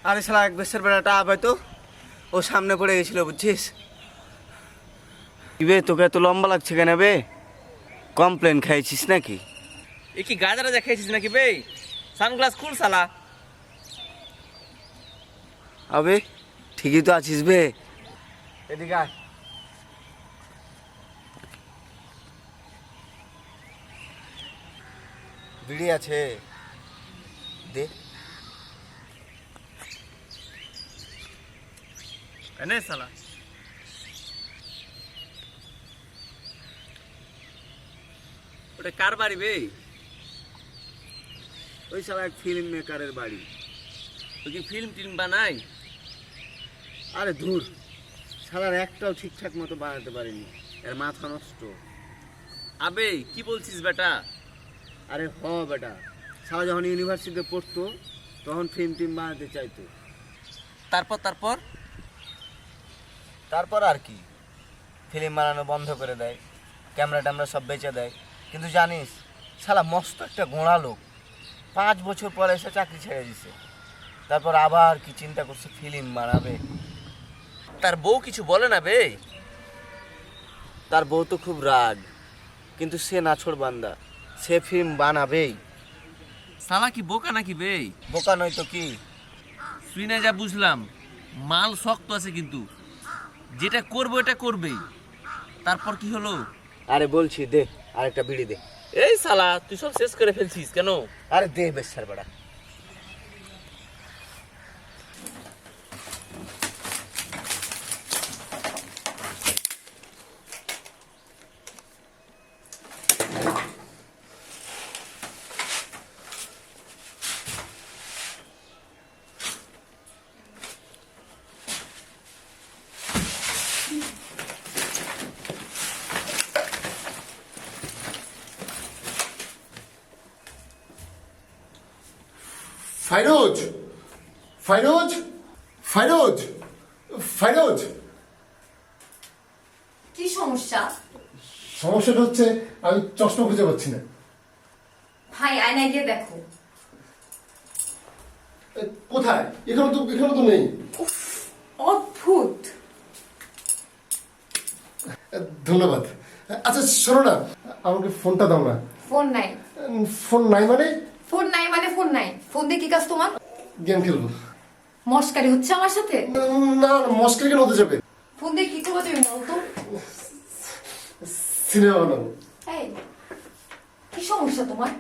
আরে শালা এক বেশের বেড়াটা আবে তো ও সামনে পড়ে গেছিল বুঝছিস। বে তোকে এত লম্বা লাগছে কেন বে? কমপ্লেন খাইছিস নাকি? এ কি গাজারা দেখাইছিস নাকি বে? সানগ্লাস খুল শালা। আবে ঠিকই তো আছিস বে। এদিকে আয়। বিড়ি আছে দে। এনে শালা। ওটা কার বাড়ি বে? ওই শালা এক ফিল্ম মেকারের বাড়ি। তুই কি ফিল্ম টিল্ম বানাই? আরে ধুর, শালার একটাও ঠিকঠাক মতো বানাতে পারিনি, এর মাথা নষ্ট। আবে কি বলছিস বেটা? আরে হ বেটা, শালা যখন ইউনিভার্সিটিতে পড়তো তখন ফিল্ম টিম বানাতে চাইতো। তারপর তারপর তারপর আর কি, ফিল্ম বানানো বন্ধ করে দেয়, ক্যামেরা ট্যামেরা সব বেচে দেয়। কিন্তু জানিস শালা মস্ত একটা গোঁড়া লোক, 5 বছর পরে এসে চাকরি ছেড়ে দিছে। তারপর আবার কি চিন্তা করছে ফিল্ম বানাবে। তার বউ কিছু বলে না বে? তার বউ তো খুব রাগ, কিন্তু সে নাছোড় বান্দা, সে ফিল্ম বানাবেই। শালা কি বোকা নাকি বে? বোকা নয় তো কি। শুই না যা বুঝলাম, মাল শক্ত আছে কিন্তু যেটা করবো এটা করবেই। তারপর কি হলো? আরে বলছি দে আরেকটা বিড়ি দে। এই শালা তুই সব শেষ করে ফেলছিস কেন? আরে দে বেশ স্যার বেড়া। ফাইরোজ, ফাইরোজ, ফাইরোজ, ফাইরোজ। কি সমস্যা? সমস্যাটা হচ্ছে আমি চশমা খুঁজে পাচ্ছি না। ভাই আয়নায় গিয়ে দেখো। কোথায়? এখানে তো নেই। উফ, অদ্ভুত। ধন্যবাদ। আচ্ছা শোনো না, আমাকে ফোনটা দাও না। ফোন নাই। ফোন নাই মানে? ফোন নাই মানে ফোন নাই। ফোন দিয়ে কি কাজ তোমার? গেম খেলবো। মস্কারি হচ্ছে আমার সাথে? না, মস্কারি কেন হতে যাবে? ফোন দিয়ে কি করবো তুমি বলতো? সিনেমা বানাবো। এই, কি সমস্যা তোমার?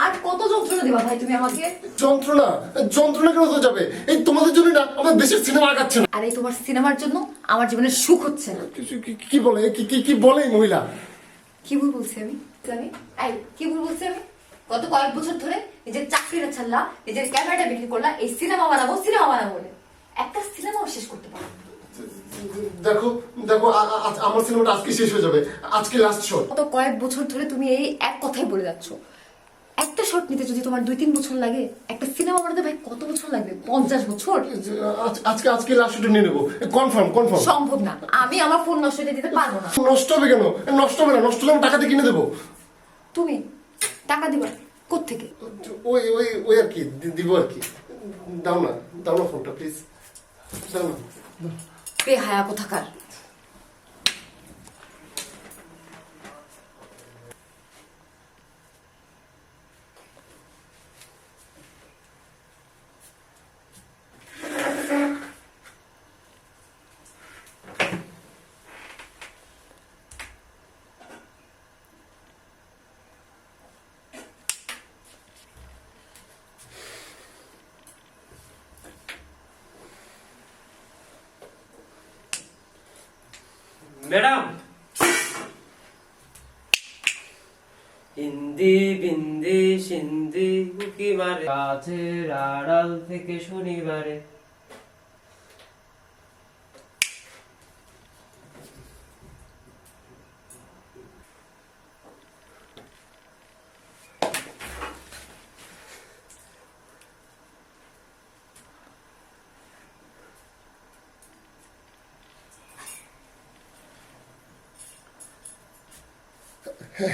আর কত যন্ত্রণা দিবা ভাই তুমি আমাকে? যন্ত্রণা? যন্ত্রণা কেন হতে যাবে? এই তোমাদের জন্য না আমার দেশের সিনেমা আগাচ্ছে না। আর এই তোমার সিনেমার জন্য আমার জীবনের সুখ হচ্ছে না। কি বলে? কি বলে এই মহিলা? কি ভুল বলছি আমি? এই কি ভুল বলছি আমি? গত কয়েক বছর ধরে নিজের চাকরিটা ছাড়লা, নিজের ক্যামেরাটা বিক্রি করলা, এই সিনেমা বানাবো বলে একটা সিনেমাও শেষ করতে পারো না। দেখো দেখো, আমার সিনেমাটা আজকে শেষ হয়ে যাবে, আজকে লাস্ট শট। গত কয়েক বছর ধরে তুমি এই এক কথাই বলে যাচ্ছ। একটা শট নিতে যদি তোমার 2-3 বছর লাগে, একটা সিনেমা বানাতে ভাই কত বছর লাগবে? 50 বছর। আজকে লাস্ট শট নিয়ে নেবো, কনফার্ম। সম্ভব না, আমি আমার ফোন নষ্ট হতে দিতে পারবো না। নষ্ট হবে কেন? নষ্ট হবে না, নষ্ট হলে আমি টাকা দিয়ে কিনে দেবো। তুমি টাকা দিবা কোত্থেকে? ওই আর কি, দিব আর কি। দাও না ফোনটা প্লিজ, দাও না। বেহায়া কোথাকার। ম্যাডাম, হিন্দি বিন্দি সিন্ধি উকি মারে কাছের আড়াল থেকে শনিবারে।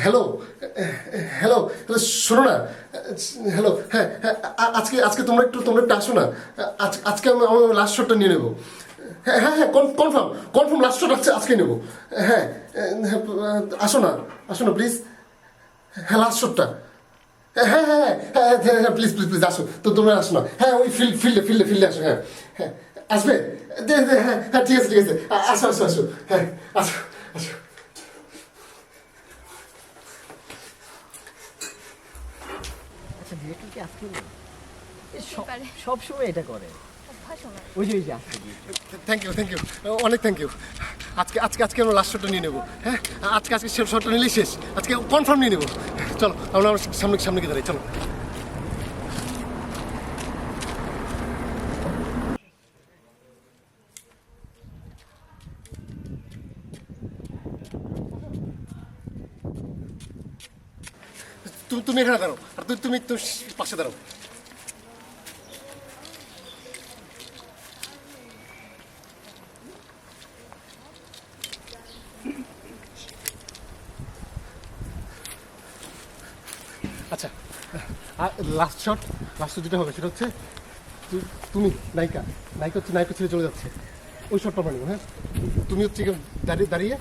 হ্যালো হ্যালো হ্যালো, শোনো না। হ্যালো, হ্যাঁ হ্যাঁ, আজকে আজকে তোমরা একটু আসো না। আজকে আমি আমার লাস্ট শটটা নিয়ে নেবো। হ্যাঁ হ্যাঁ হ্যাঁ, কনফার্ম লাস্ট শট আজকে নেবো। হ্যাঁ আসো না প্লিজ। হ্যাঁ লাস্ট শটটা। হ্যাঁ হ্যাঁ হ্যাঁ হ্যাঁ হ্যাঁ, প্লিজ প্লিজ প্লিজ আসো। তো তোমরা আসো না। হ্যাঁ ওই ফিল্ডে আসো। হ্যাঁ হ্যাঁ আসবে। হ্যাঁ হ্যাঁ ঠিক আছে। আসো। হ্যাঁ আসো। আচ্ছা ডিরেক্টর কি আজকে সব সময় এটা করে? ওই যে আজকে থ্যাংক ইউ অনেক থ্যাংক ইউ। আজকে আমরা লাস্ট শটটা নিয়ে নেবো। হ্যাঁ আজকে শটটা নিলেই শেষ। আজকে কনফার্ম নিয়ে নেবো। চলো আমরা সামনে গিয়ে দাঁড়াই, চলো। তুমি এখানে দাঁড়াও, আর তুমি পাশে দাঁড়াও। আচ্ছা, লাস্ট যেটা হবে সেটা হচ্ছে তুমি নায়িকা ছেড়ে চলে যাচ্ছে, ওই শটটা বানিও। হ্যাঁ তুমি হচ্ছে দাঁড়িয়ে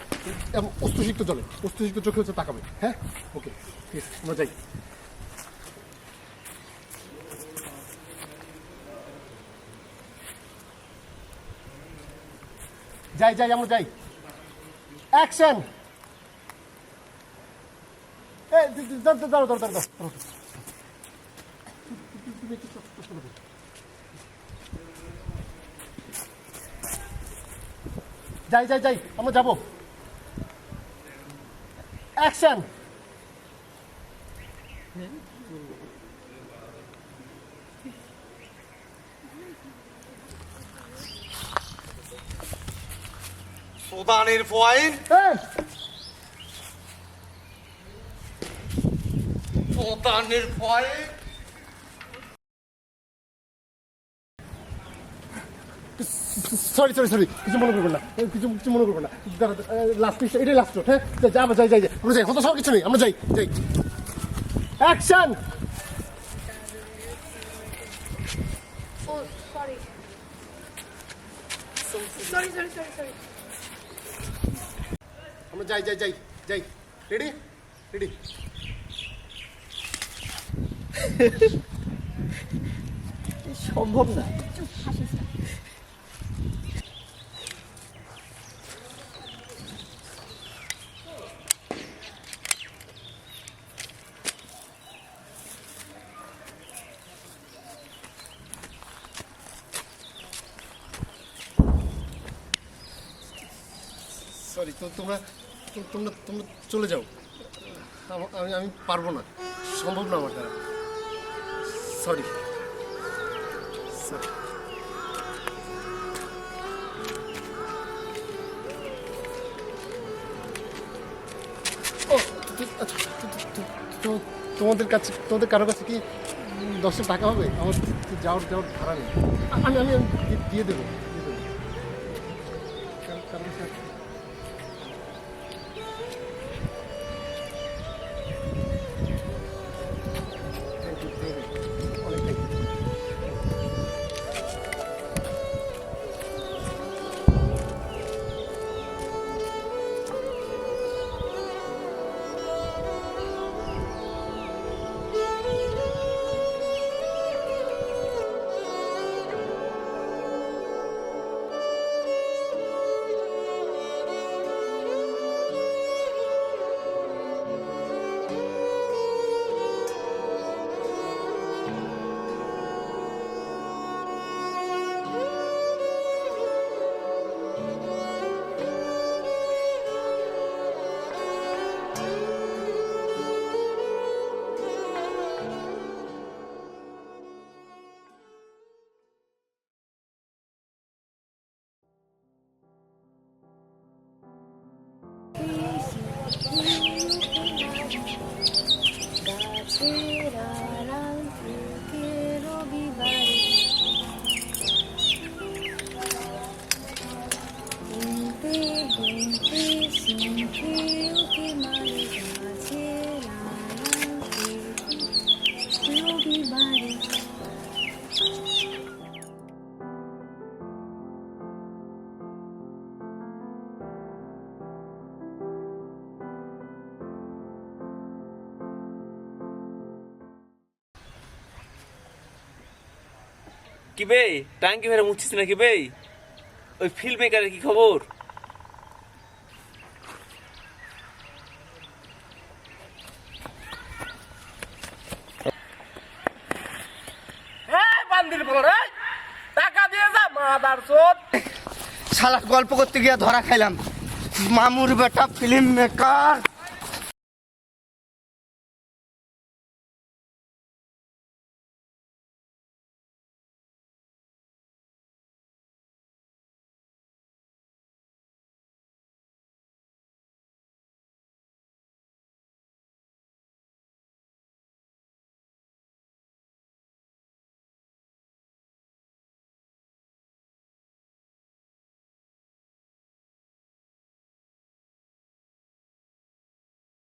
অস্ত্রসিক্ত চোখে হচ্ছে তাকাবে। হ্যাঁ ওকে, ঠিক আছে, আমরা যাই। আমরা যাই। অ্যাকশন। দাঁড়াও। যাই আমরা যাবো। অ্যাকশন। সুদানের পয়েন্ট, সুদানের পয়েন্ট। সরি কিছু মনে করবেন না, লাস্ট এটাই লাস্ট শট। হ্যাঁ যাই আমরা যাই, হতো সব কিছু নেই, আমরা যাই। অ্যাকশন। আমরা যাই। রেডি। সম্ভব না। সরি, তোমরা চলে যাও। আমি পারবো না, সম্ভব না আমার দ্বারা। সরি। তোমাদের কারো কাছে কি 10 টাকা হবে? আমার যাওয়ার ভাড়া নেই। আমি দিয়ে দেবো। কারো কাছে আছে? অনেক থ্যাংক ইউ। গাছের আড়াল থেকে রবিবারে গুনতে শুনতে উঠে মারে কি বে টাঙ্কি ফেরা মুছছিস নাকি বে? ওই ফিল্ম মেকারের কি খবর? শালা গল্প করতে গিয়ে ধরা খাইলাম। মামুর বেটা ফিল্ম মেকার।